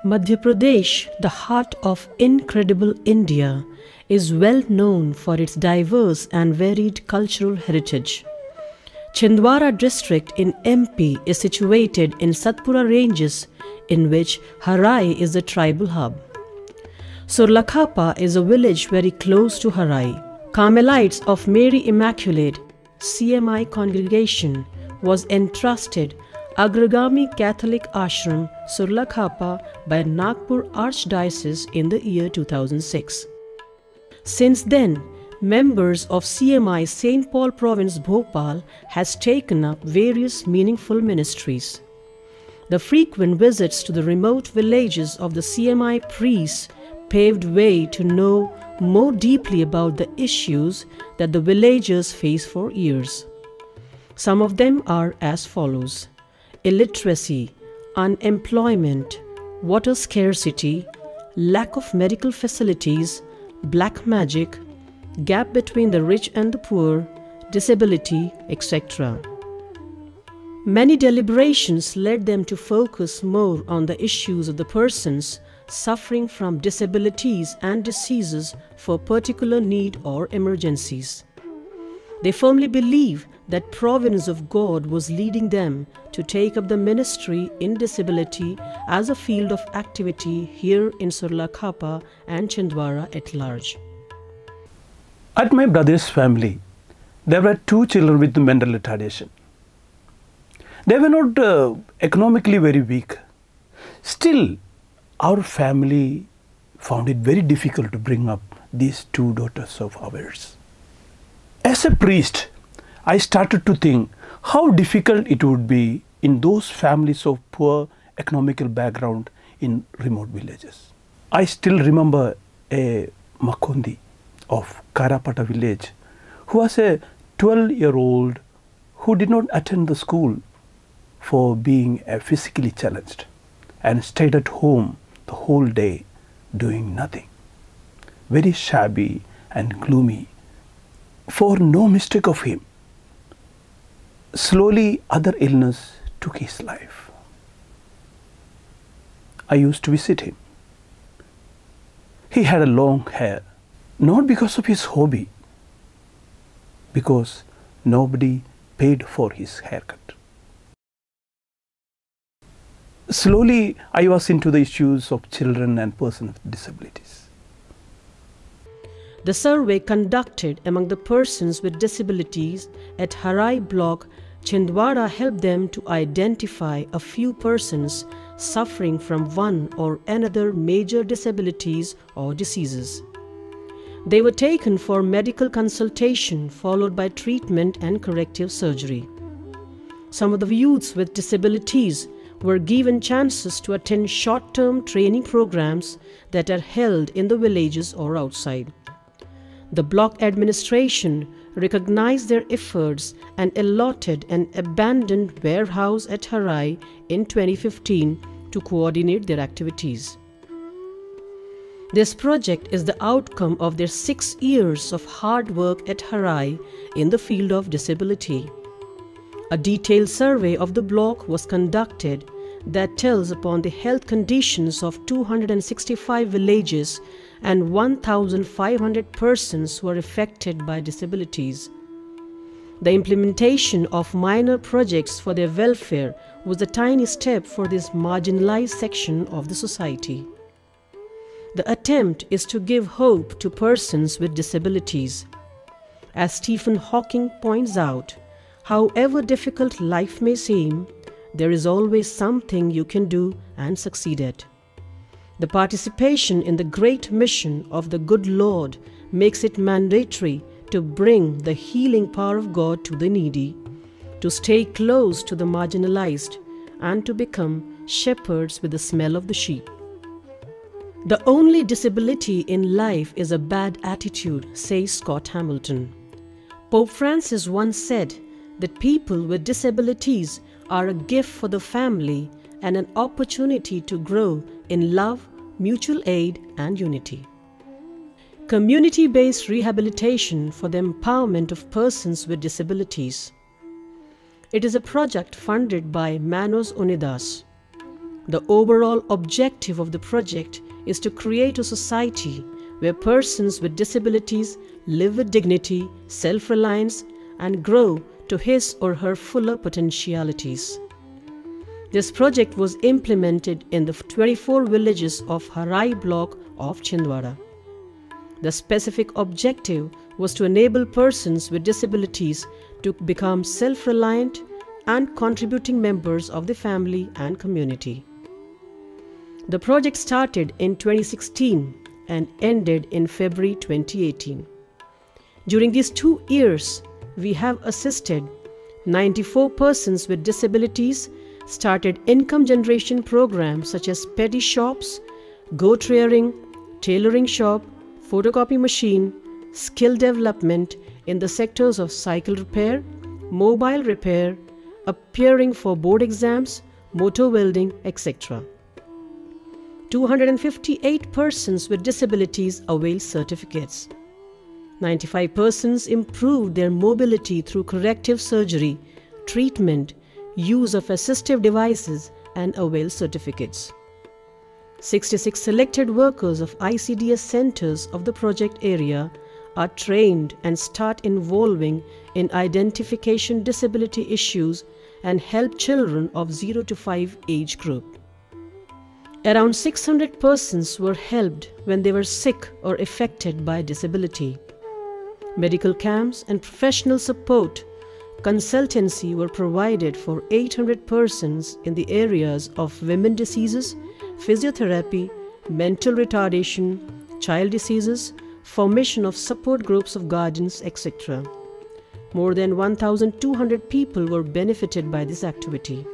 Madhya Pradesh, the heart of incredible India, is well known for its diverse and varied cultural heritage. Chhindwara district in MP is situated in Satpura ranges, in which Harai is the tribal hub. Surlakhapa is a village very close to Harai. Carmelites of Mary Immaculate, CMI congregation, was entrusted Agragami Catholic Ashram Surlakhapa by Nagpur Archdiocese in the year 2006. Since then, members of CMI St. Paul Province Bhopal has taken up various meaningful ministries. The frequent visits to the remote villages of the CMI priests paved way to know more deeply about the issues that the villagers face for years. Some of them are as follows: illiteracy, unemployment, water scarcity, lack of medical facilities, black magic, gap between the rich and the poor, disability, etc. Many deliberations led them to focus more on the issues of the persons suffering from disabilities and diseases for particular need or emergencies. They firmly believe that providence of God was leading them to take up the ministry in disability as a field of activity here in Surlakhapa and Chhindwara at large. At my brother's family, there were 2 children with mental retardation. They were not economically very weak. Still, our family found it very difficult to bring up these 2 daughters of ours. As a priest, I started to think how difficult it would be in those families of poor economical background in remote villages. I still remember a Makondi of Karapata village who was a 12-year-old who did not attend the school for being physically challenged and stayed at home the whole day doing nothing. Very shabby and gloomy, for no mistake of him. Slowly, other illness took his life. I used to visit him. He had a long hair, not because of his hobby, because nobody paid for his haircut. Slowly, I was into the issues of children and persons with disabilities. The survey conducted among the persons with disabilities at Harai block, Chhindwara helped them to identify a few persons suffering from one or another major disabilities or diseases. They were taken for medical consultation followed by treatment and corrective surgery. Some of the youths with disabilities were given chances to attend short-term training programs that are held in the villages or outside. The block administration recognized their efforts and allotted an abandoned warehouse at Harai in 2015 to coordinate their activities. This project is the outcome of their 6 years of hard work at Harai in the field of disability. A detailed survey of the block was conducted that tells upon the health conditions of 265 villages and 1,500 persons who are affected by disabilities. The implementation of minor projects for their welfare was a tiny step for this marginalized section of the society. The attempt is to give hope to persons with disabilities. As Stephen Hawking points out, however difficult life may seem, there is always something you can do and succeed at. The participation in the great mission of the good Lord makes it mandatory to bring the healing power of God to the needy, to stay close to the marginalized, and to become shepherds with the smell of the sheep. The only disability in life is a bad attitude, says Scott Hamilton. Pope Francis once said that people with disabilities are a gift for the family and an opportunity to grow in love, mutual aid, and unity. Community-based rehabilitation for the empowerment of persons with disabilities. It is a project funded by Manos Unidas. The overall objective of the project is to create a society where persons with disabilities live with dignity, self-reliance, and grow to his or her fuller potentialities. This project was implemented in the 24 villages of Harai block of Chhindwara. The specific objective was to enable persons with disabilities to become self-reliant and contributing members of the family and community. The project started in 2016 and ended in February 2018. During these 2 years, we have assisted 94 persons with disabilities, started income generation programs such as petty shops, goat rearing, tailoring shop, photocopy machine, skill development in the sectors of cycle repair, mobile repair, appearing for board exams, motor welding, etc. 258 persons with disabilities availed certificates. 95 persons improved their mobility through corrective surgery, treatment, use of assistive devices, and availed certificates. 66 selected workers of ICDS centers of the project area are trained and start involving in identification disability issues and help children of 0 to 5 age group. Around 600 persons were helped when they were sick or affected by disability. Medical camps and professional support consultancy were provided for 800 persons in the areas of women diseases, physiotherapy, mental retardation, child diseases, formation of support groups of guardians, etc. More than 1,200 people were benefited by this activity.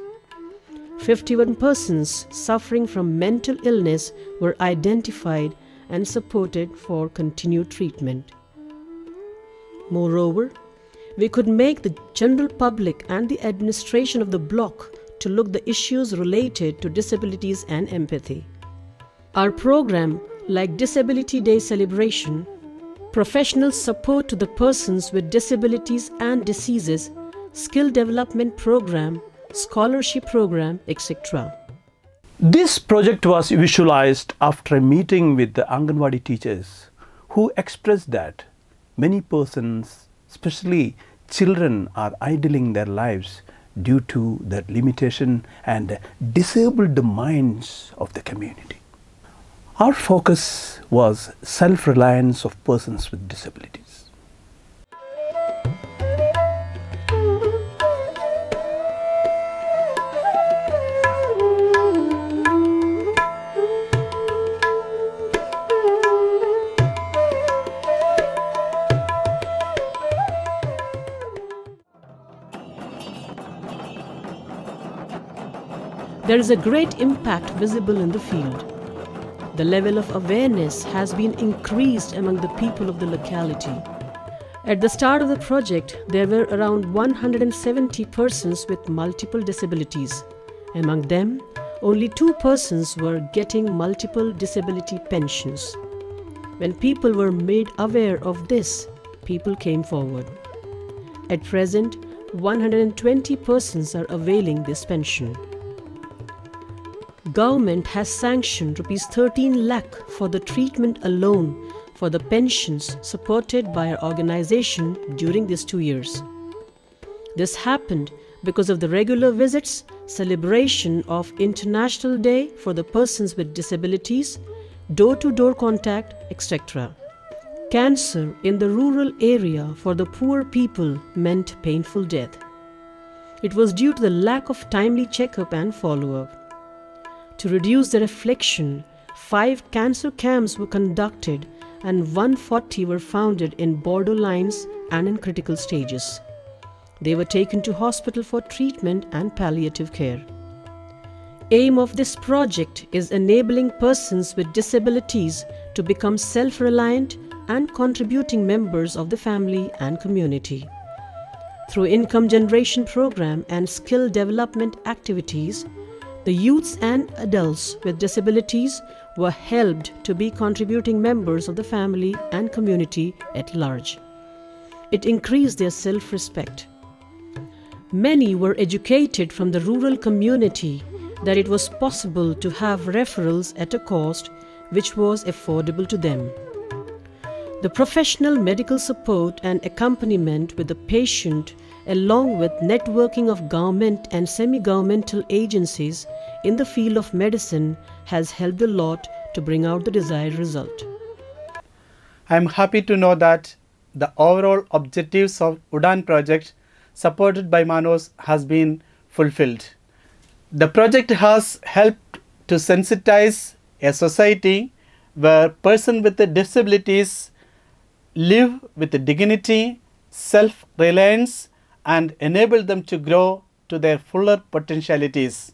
51 persons suffering from mental illness were identified and supported for continued treatment. Moreover, we could make the general public and the administration of the block to look the issues related to disabilities and empathy. Our program, like Disability Day celebration, professional support to the persons with disabilities and diseases, skill development program, scholarship program, etc. This project was visualized after a meeting with the Anganwadi teachers who expressed that many persons, especially children, are idling their lives due to the limitation and disabled minds of the community. Our focus was self-reliance of persons with disabilities. There is a great impact visible in the field. The level of awareness has been increased among the people of the locality. At the start of the project, there were around 170 persons with multiple disabilities. Among them, only 2 persons were getting multiple disability pensions. When people were made aware of this, people came forward. At present, 120 persons are availing this pension. Government has sanctioned Rs 13 lakh for the treatment alone for the pensions supported by our organization during these 2 years. This happened because of the regular visits, celebration of International Day for the persons with disabilities, door-to-door contact, etc. Cancer in the rural area for the poor people meant painful death. It was due to the lack of timely checkup and follow-up. To reduce the affliction, 5 cancer camps were conducted and 140 were founded in borderlines and in critical stages. They were taken to hospital for treatment and palliative care. Aim of this project is enabling persons with disabilities to become self-reliant and contributing members of the family and community. Through income generation program and skill development activities, the youths and adults with disabilities were helped to be contributing members of the family and community at large. It increased their self-respect. Many were educated from the rural community that it was possible to have referrals at a cost which was affordable to them. The professional medical support and accompaniment with the patient, along with networking of government and semi-governmental agencies in the field of medicine, has helped a lot to bring out the desired result. I am happy to know that the overall objectives of Udaan project supported by Manos has been fulfilled. The project has helped to sensitize a society where persons with disabilities live with dignity, self-reliance, and enable them to grow to their fuller potentialities.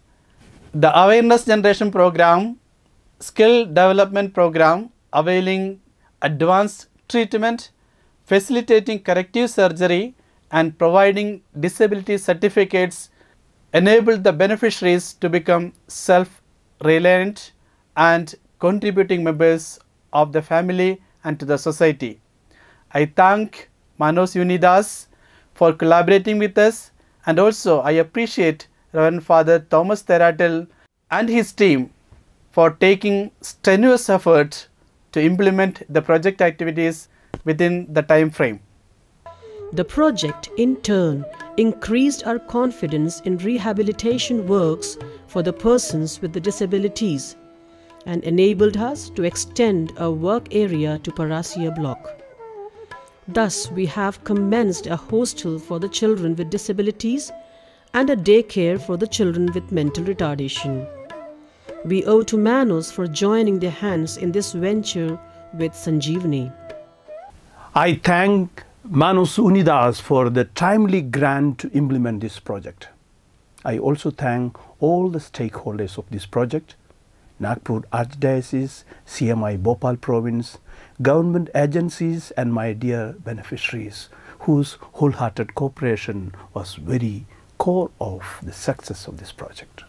The awareness generation program, skill development program availing advanced treatment, facilitating corrective surgery, and providing disability certificates enabled the beneficiaries to become self-reliant and contributing members of the family and to the society. I thank Manos Unidas for collaborating with us, and also I appreciate Reverend Father Thomas Theratel and his team for taking strenuous effort to implement the project activities within the time frame. The project, in turn, increased our confidence in rehabilitation works for the persons with the disabilities and enabled us to extend our work area to Parasia block. Thus, we have commenced a hostel for the children with disabilities and a daycare for the children with mental retardation. We owe to Manos for joining their hands in this venture with Sanjeevani. I thank Manos Unidas for the timely grant to implement this project. I also thank all the stakeholders of this project, Nagpur Archdiocese, CMI Bhopal Province, government agencies, and my dear beneficiaries whose wholehearted cooperation was very core of the success of this project.